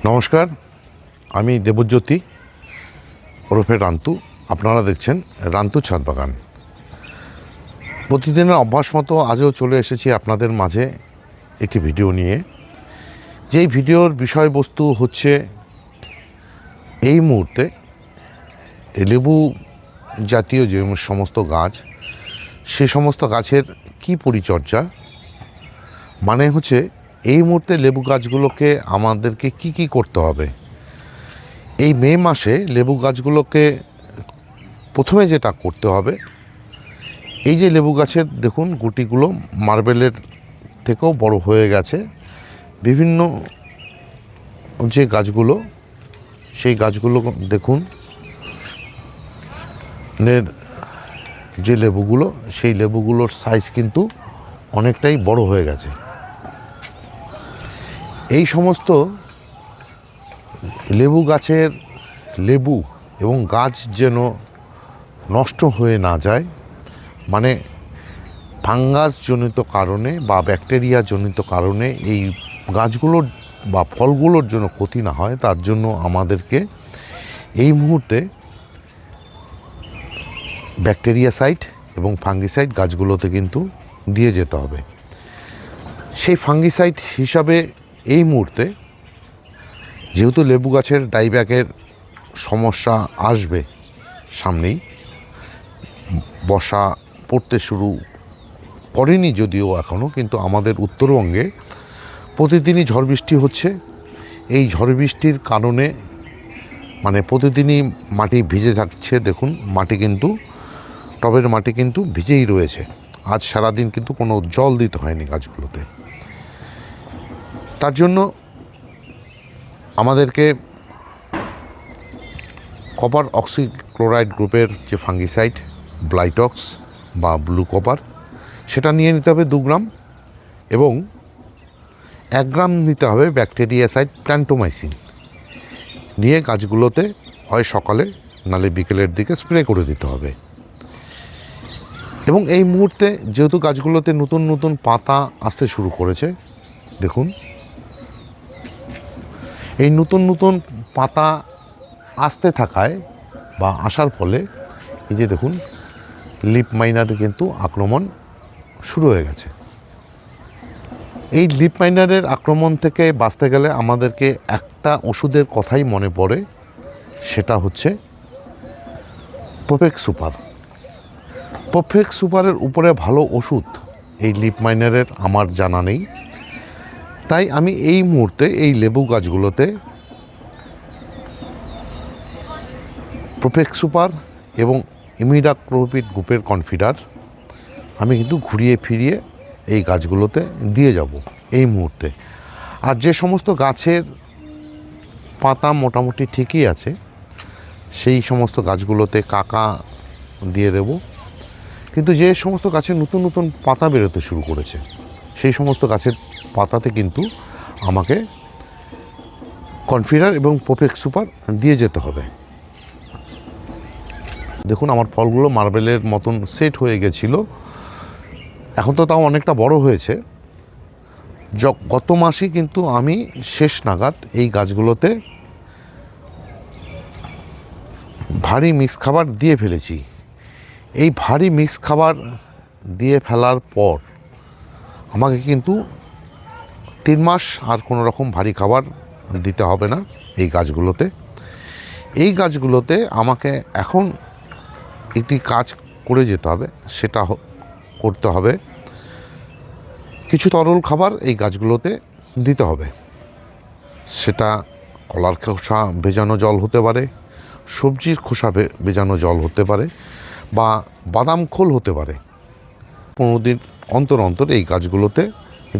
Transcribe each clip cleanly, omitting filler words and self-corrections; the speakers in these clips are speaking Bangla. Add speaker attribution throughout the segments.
Speaker 1: নমস্কার, আমি দেবজ্যোতি ওরফে রান্তু। আপনারা দেখছেন রান্তু ছাদ বাগান। প্রতিদিনের অভ্যাস মতো আজও চলে এসেছি আপনাদের মাঝে একটি ভিডিও নিয়ে। যেই ভিডিওর বিষয়বস্তু হচ্ছে এই মুহূর্তে লেবু জাতীয় যে সমস্ত গাছ, সে সমস্ত গাছের কি পরিচর্যা, মানে হচ্ছে এই মুহূর্তে লেবু গাছগুলোকে আমাদেরকে কি করতে হবে। এই মে মাসে লেবু গাছগুলোকে প্রথমে যেটা করতে হবে, এই যে লেবু গাছের দেখুন গুটিগুলো মার্বেলের থেকেও বড় হয়ে গেছে। বিভিন্ন যে গাছগুলো, সেই গাছগুলো দেখুন যে লেবুগুলো, সেই লেবুগুলোর সাইজ কিন্তু অনেকটাই বড় হয়ে গেছে। এই সমস্ত লেবু গাছের লেবু এবং গাছ যেন নষ্ট হয়ে না যায়, মানে ফাঙ্গাসজনিত কারণে বা ব্যাকটেরিয়া জনিত কারণে এই গাছগুলোর বা ফলগুলোর জন্য ক্ষতি না হয়, তার জন্য আমাদেরকে এই মুহূর্তে ব্যাকটেরিয়াসাইড এবং ফাঙ্গিসাইড গাছগুলোতে কিন্তু দিয়ে যেতে হবে। সেই ফাঙ্গিসাইড হিসাবে এই মুহূর্তে যেহেতু লেবু গাছের ডাইব্যাকের সমস্যা আসবে সামনেই, বর্ষা পড়তে শুরু করেনি যদিও এখনও, কিন্তু আমাদের উত্তরবঙ্গে প্রতিদিনই ঝড় বৃষ্টি হচ্ছে। এই ঝড় বৃষ্টির কারণে মানে প্রতিদিনই মাটি ভিজে থাকছে। দেখুন মাটি কিন্তু, টবের মাটি কিন্তু ভিজেই রয়েছে। আজ সারাদিন কিন্তু কোনো জল দিতে হয়নি গাছগুলোতে। তার জন্য আমাদেরকে কপার অক্সিক্লোরাইড গ্রুপের যে ফাঙ্গিসাইড ব্লাইটক্স বা ব্লু কপার, সেটা নিয়ে নিতে হবে 2 গ্রাম, এবং 1 গ্রাম নিতে হবে ব্যাকটেরিয়াসাইড প্ল্যান্টোমাইসিন। নিয়ে গাছগুলোতে হয় সকালে নালে বিকেলের দিকে স্প্রে করে দিতে হবে। এবং এই মুহূর্তে যেহেতু গাছগুলোতে নতুন নতুন পাতা আসতে শুরু করেছে, দেখুন এই নতুন নতুন পাতা আসতে থাকায় বা আসার ফলে এই যে দেখুন লিপ মাইনারের কিন্তু আক্রমণ শুরু হয়ে গেছে। এই লিপ মাইনারের আক্রমণ থেকে বাঁচতে গেলে আমাদেরকে একটা ওষুধের কথাই মনে পড়ে, সেটা হচ্ছে প্রোফেক্স সুপার। প্রোফেক্স সুপারের উপরে ভালো ওষুধ এই লিপ মাইনারের আমার জানা নেই। তাই আমি এই মুহূর্তে এই লেবু গাছগুলোতে প্রোফেক্স সুপার এবং ইমিডাক্লোপিড গ্রুপের কনফিডার আমি কিন্তু ঘুরিয়ে ফিরিয়ে এই গাছগুলোতে দিয়ে যাব এই মুহূর্তে। আর যে সমস্ত গাছের পাতা মোটামুটি ঠিকই আছে, সেই সমস্ত গাছগুলোতে কাকা দিয়ে দেব। কিন্তু যে সমস্ত গাছের নতুন নতুন পাতা বেরোতে শুরু করেছে, সেই সমস্ত গাছের পাতাতে কিন্তু আমাকে কনফিডার এবং প্রোফেক্স সুপার দিয়ে যেতে হবে। দেখুন আমার ফলগুলো মার্বেলের মতন সেট হয়ে গেছিলো, এখন তো তাও অনেকটা বড় হয়েছে। গত মাসে কিন্তু আমি শেষ নাগাদ এই গাছগুলোতে ভারী মিক্স খাবার দিয়ে ফেলেছি। এই ভারী মিক্স খাবার দিয়ে ফেলার পর আমাকে কিন্তু 3 মাস আর কোনো রকম ভারী খাবার দিতে হবে না এই গাছগুলোতে। এই গাছগুলোতে আমাকে এখন একটি কাজ করে যেতে হবে, সেটা করতে হবে কিছু তরল খাবার এই গাছগুলোতে দিতে হবে। সেটা কলার খোসা ভেজানো জল হতে পারে, সবজির খোসা ভেজানো জল হতে পারে, বা বাদাম খোল হতে পারে। 15 দিন অন্তর অন্তর এই গাছগুলোতে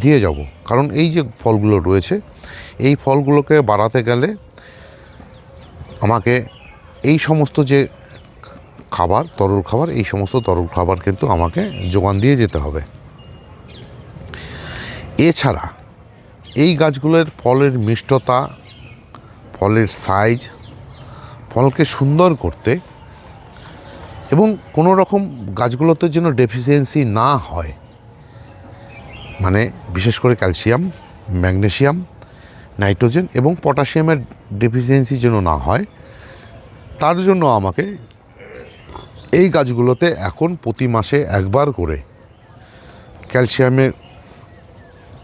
Speaker 1: দিয়ে যাব। কারণ এই যে ফলগুলো রয়েছে, এই ফলগুলোকে বাড়াতে গেলে আমাকে এই সমস্ত যে খাবার, তরল খাবার, এই সমস্ত তরল খাবার কিন্তু আমাকে যোগান দিয়ে যেতে হবে। এছাড়া এই গাছগুলোর ফলের মিষ্টতা, ফলের সাইজ, ফলকে সুন্দর করতে এবং কোনো রকম গাছগুলোতে যেন ডেফিসিয়েন্সি না হয়, মানে বিশেষ করে ক্যালসিয়াম, ম্যাগনেসিয়াম, নাইট্রোজেন এবং পটাশিয়ামের ডেফিসিয়েন্সি যেন না হয়, তার জন্য আমাকে এই গাছগুলোতে এখন প্রতি মাসে একবার করে ক্যালসিয়ামের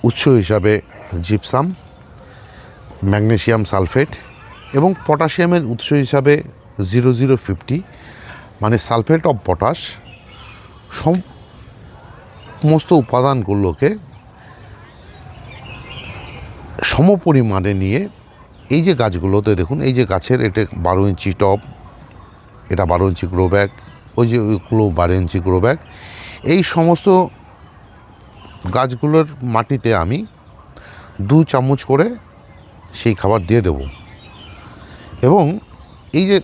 Speaker 1: উৎস হিসাবে জিপসাম, ম্যাগনেসিয়াম সালফেট এবং পটাশিয়ামের উৎস হিসাবে 0050 মানে সালফেট অফ পটাশ, সমস্ত উপাদানগুলোকে সমপরিমাণে নিয়ে এই যে গাছগুলোতে দেখুন, এই যে গাছের এটা 12 ইঞ্চি টব, এটা 12 ইঞ্চি গ্রো ব্যাগ, ওই যে ওইগুলো 12 ইঞ্চি গ্রো ব্যাগ, এই সমস্ত গাছগুলোর মাটিতে আমি 2 চামচ করে সেই খাবার দিয়ে দেব। এবং এই যে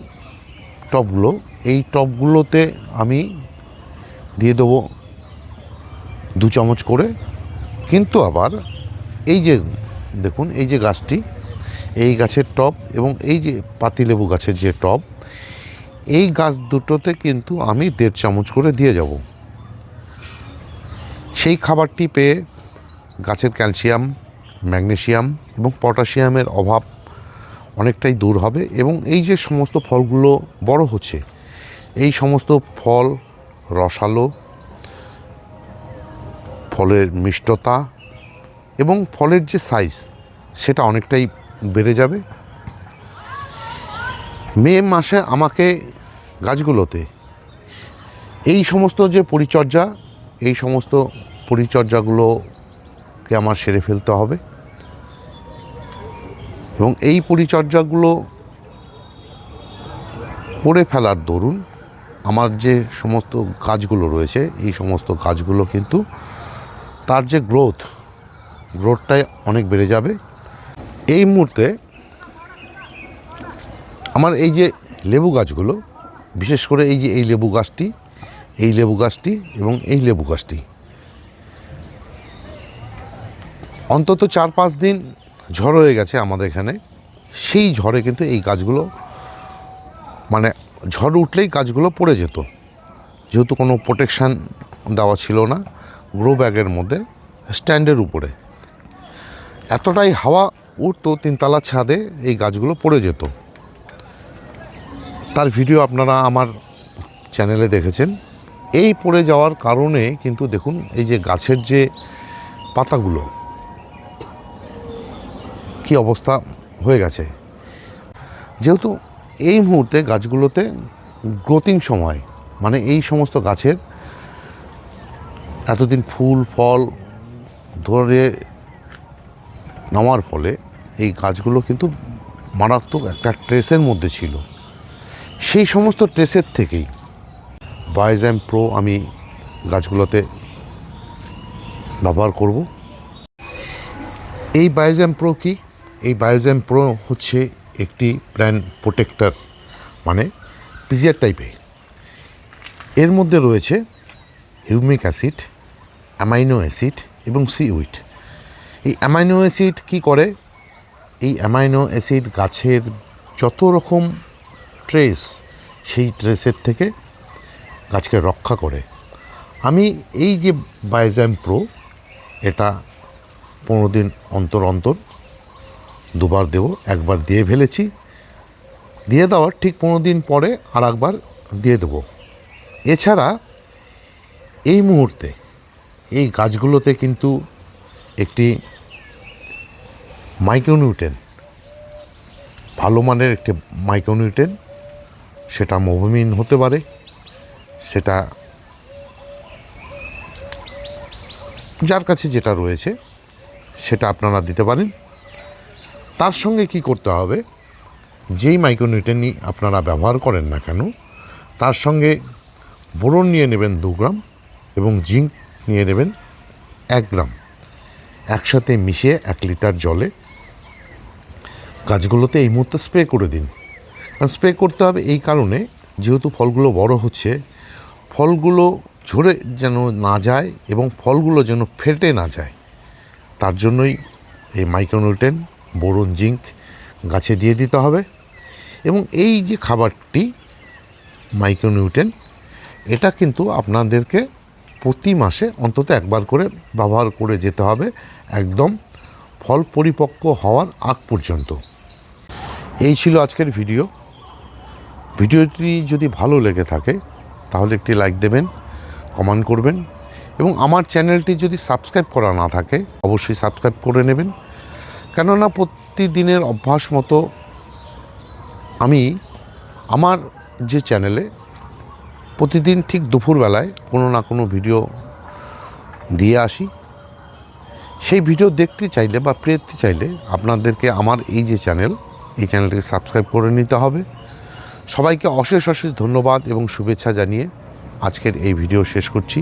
Speaker 1: টবগুলো, এই টবগুলোতে আমি দিয়ে দেবো 2 চামচ করে। কিন্তু আবার এই যে দেখুন, এই যে গাছটি, এই গাছের টব এবং এই যে পাতিলেবু গাছের যে টব, এই গাছ দুটোতে কিন্তু আমি 1.5 চামচ করে দিয়ে যাব। সেই খাবারটি পেয়ে গাছের ক্যালসিয়াম, ম্যাগনেসিয়াম এবং পটাশিয়ামের অভাব অনেকটাই দূর হবে। এবং এই যে সমস্ত ফলগুলো বড় হচ্ছে, এই সমস্ত ফল রসালো, ফলের মিষ্টতা এবং ফলের যে সাইজ সেটা অনেকটাই বেড়ে যাবে। মে মাসে আমাকে গাছগুলোতে এই সমস্ত যে পরিচর্যা, এই সমস্ত পরিচর্যাগুলোকে আমার সেরে ফেলতে হবে। এবং এই পরিচর্যাগুলো করে ফেলার দরুন আমার যে সমস্ত গাছগুলো রয়েছে, এই সমস্ত গাছগুলো কিন্তু তার যে গ্রোথটাই অনেক বেড়ে যাবে। এই মুহূর্তে আমার এই যে লেবু গাছগুলো, বিশেষ করে এই যে এই লেবু গাছটি, এই লেবু গাছটি এবং এই লেবু গাছটি, অন্তত 4-5 দিন ঝড় হয়ে গেছে আমাদের এখানে। সেই ঝড়ে কিন্তু এই গাছগুলো, মানে ঝড় উঠলেই গাছগুলো পড়ে যেত, যেহেতু কোনো প্রোটেকশান দেওয়া ছিল না। গ্রো ব্যাগের মধ্যে স্ট্যান্ডের উপরে এতটাই হাওয়া উঠতো, 3তলা ছাদে এই গাছগুলো পড়ে যেত। তার ভিডিও আপনারা আমার চ্যানেলে দেখেছেন। এই পড়ে যাওয়ার কারণে কিন্তু দেখুন, এই যে গাছের যে পাতাগুলো কি অবস্থা হয়ে গেছে। যেহেতু এই মুহূর্তে গাছগুলোতে গ্রোথিং সময়, মানে এই সমস্ত গাছের এতদিন ফুল ফল ধরে নামার ফলে এই গাছগুলো কিন্তু মারাত্মক একটা ট্রেসের মধ্যে ছিল। সেই সমস্ত ট্রেসের থেকেই বায়োজাইম প্রো আমি গাছগুলোতে ব্যবহার করব। এই বায়োজাইম প্রো কি? এই বায়োজাইম প্রো হচ্ছে একটি প্ল্যান্ট প্রোটেক্টর, মানে পিজিআর টাইপে। এর মধ্যে রয়েছে হিউমিক অ্যাসিড, অ্যামাইনো অ্যাসিড এবং সিউইড। এই অ্যামাইনো অ্যাসিড কী করে? এই অ্যামাইনো অ্যাসিড গাছের যত রকম ট্রেস, সেই ট্রেসের থেকে গাছকে রক্ষা করে। আমি এই যে বায়োজাইম প্রো, এটা 15 দিন অন্তর অন্তর 2বার দেবো। একবার দিয়ে ফেলেছি, দিয়ে দেওয়ার ঠিক 15 দিন পরে আর একবার দিয়ে দেবো। এছাড়া এই মুহূর্তে এই গাছগুলোতে কিন্তু একটি মাইক্রোনিউট্রেন, ভালো মানের একটি মাইক্রোনিউট্রেন, সেটা মোভমিন হতে পারে, সেটা যার কাছে যেটা রয়েছে সেটা আপনারা দিতে পারেন। তার সঙ্গে কি করতে হবে, যেই মাইক্রোনিউট্রেনই আপনারা ব্যবহার করেন না কেন, তার সঙ্গে বোরন নিয়ে নেবেন 2 গ্রাম এবং জিঙ্ক নিয়ে নেবেন 1 গ্রাম। একসাথে মিশিয়ে 1 লিটার জলে গাছগুলোতে এই মুহূর্তে স্প্রে করে দিন। কারণ স্প্রে করতে হবে এই কারণে, যেহেতু ফলগুলো বড় হচ্ছে, ফলগুলো ঝরে যেন না যায় এবং ফলগুলো যেন ফেটে না যায়, তার জন্যই এই মাইক্রোনিউট্রেন, বোরন, জিঙ্ক গাছে দিয়ে দিতে হবে। এবং এই যে খাবারটি মাইক্রোনিউট্রেন, এটা কিন্তু আপনাদেরকে প্রতি মাসে অন্তত একবার করে ব্যবহার করে যেতে হবে, একদম ফল পরিপক্ক হওয়ার আগ পর্যন্ত। এই ছিল আজকের ভিডিওটি যদি ভালো লেগে থাকে তাহলে একটি লাইক দেবেন, কমেন্ট করবেন এবং আমার চ্যানেলটি যদি সাবস্ক্রাইব করা না থাকে অবশ্যই সাবস্ক্রাইব করে নেবেন। কেননা প্রতিদিনের অভ্যাস মতো আমি আমার যে চ্যানেলে প্রতিদিন ঠিক দুপুরবেলায় কোনো না কোনো ভিডিও দিয়ে আসি। সেই ভিডিও দেখতে চাইলে বা পেতে চাইলে আপনাদেরকে আমার এই যে এই চ্যানেলটিকে সাবস্ক্রাইব করে নিতে হবে। সবাইকে অশেষ ধন্যবাদ এবং শুভেচ্ছা জানিয়ে আজকের এই ভিডিও শেষ করছি।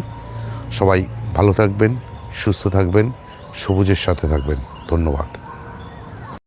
Speaker 1: সবাই ভালো থাকবেন, সুস্থ থাকবেন, সবুজের সাথে থাকবেন। ধন্যবাদ।